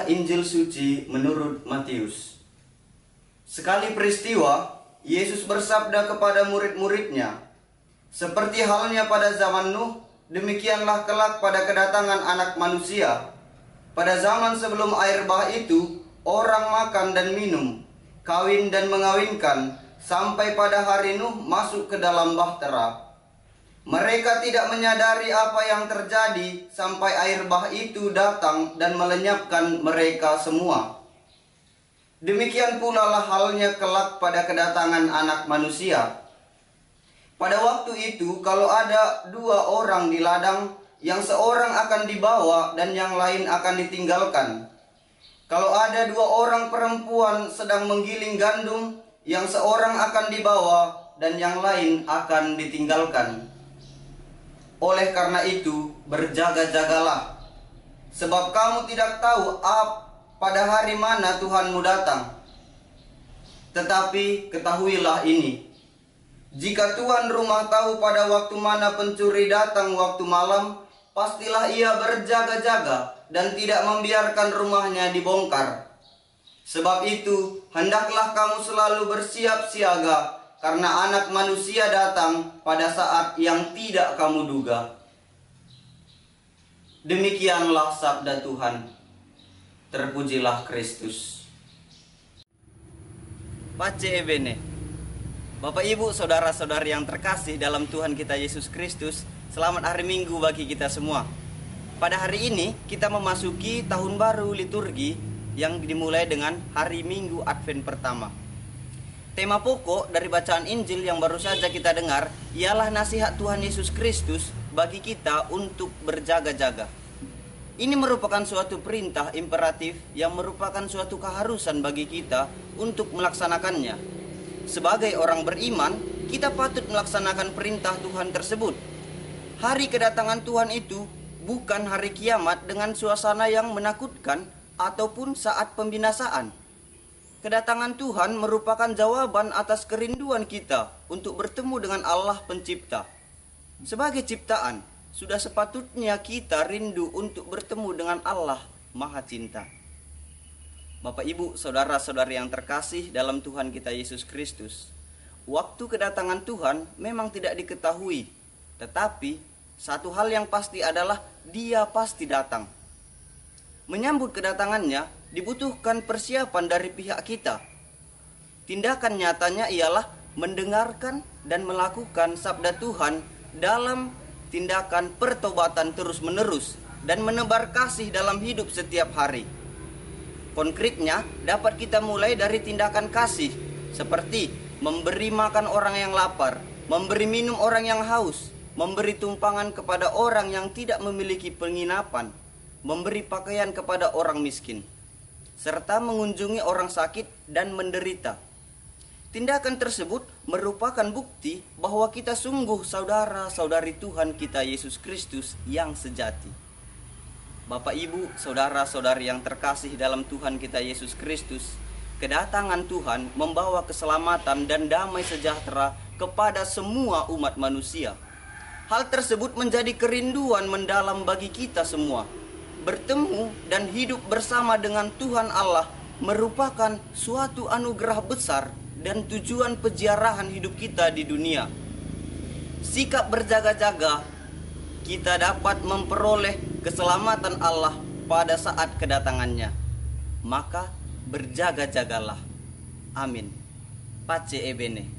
Inilah Injil suci menurut Matius. Sekali peristiwa, Yesus bersabda kepada murid-muridnya, "Seperti halnya pada zaman Nuh, demikianlah kelak pada kedatangan Anak Manusia. Pada zaman sebelum air bah itu, orang makan dan minum, kawin dan mengawinkan, sampai pada hari Nuh masuk ke dalam bahtera. Mereka tidak menyadari apa yang terjadi sampai air bah itu datang dan melenyapkan mereka semua. Demikian pula lah halnya kelak pada kedatangan Anak Manusia. Pada waktu itu, kalau ada 2 orang di ladang, yang seorang akan dibawa dan yang lain akan ditinggalkan. Kalau ada 2 orang perempuan sedang menggiling gandum, yang seorang akan dibawa dan yang lain akan ditinggalkan. Oleh karena itu, berjaga-jagalah, sebab kamu tidak tahu pada hari mana Tuhanmu datang. Tetapi ketahuilah ini, jika tuan rumah tahu pada waktu mana pencuri datang waktu malam, pastilah ia berjaga-jaga dan tidak membiarkan rumahnya dibongkar. Sebab itu, hendaklah kamu selalu bersiap siaga, karena Anak Manusia datang pada saat yang tidak kamu duga." Demikianlah sabda Tuhan. Terpujilah Kristus. Pace e bene. Bapak Ibu, saudara-saudari yang terkasih dalam Tuhan kita Yesus Kristus, selamat hari Minggu bagi kita semua. Pada hari ini kita memasuki tahun baru liturgi yang dimulai dengan hari Minggu Advent pertama. Tema pokok dari bacaan Injil yang baru saja kita dengar ialah nasihat Tuhan Yesus Kristus bagi kita untuk berjaga-jaga. Ini merupakan suatu perintah imperatif yang merupakan suatu keharusan bagi kita untuk melaksanakannya. Sebagai orang beriman, kita patut melaksanakan perintah Tuhan tersebut. Hari kedatangan Tuhan itu bukan hari kiamat dengan suasana yang menakutkan ataupun saat pembinasaan. Kedatangan Tuhan merupakan jawaban atas kerinduan kita untuk bertemu dengan Allah Pencipta. Sebagai ciptaan, sudah sepatutnya kita rindu untuk bertemu dengan Allah Maha Cinta. Bapak Ibu, saudara-saudari yang terkasih dalam Tuhan kita Yesus Kristus, waktu kedatangan Tuhan memang tidak diketahui, tetapi satu hal yang pasti adalah Dia pasti datang. Menyambut kedatangannya dibutuhkan persiapan dari pihak kita. Tindakan nyatanya ialah mendengarkan dan melakukan sabda Tuhan dalam tindakan pertobatan terus-menerus dan menebar kasih dalam hidup setiap hari. Konkretnya dapat kita mulai dari tindakan kasih seperti memberi makan orang yang lapar, memberi minum orang yang haus, memberi tumpangan kepada orang yang tidak memiliki penginapan, memberi pakaian kepada orang miskin, serta mengunjungi orang sakit dan menderita. Tindakan tersebut merupakan bukti bahwa kita sungguh saudara-saudari Tuhan kita Yesus Kristus yang sejati. Bapak Ibu, saudara-saudari yang terkasih dalam Tuhan kita Yesus Kristus, kedatangan Tuhan membawa keselamatan dan damai sejahtera kepada semua umat manusia. Hal tersebut menjadi kerinduan mendalam bagi kita semua. Bertemu dan hidup bersama dengan Tuhan Allah merupakan suatu anugerah besar dan tujuan peziarahan hidup kita di dunia. Sikap berjaga-jaga, kita dapat memperoleh keselamatan Allah pada saat kedatangannya. Maka berjaga-jagalah. Amin. Pace e bene.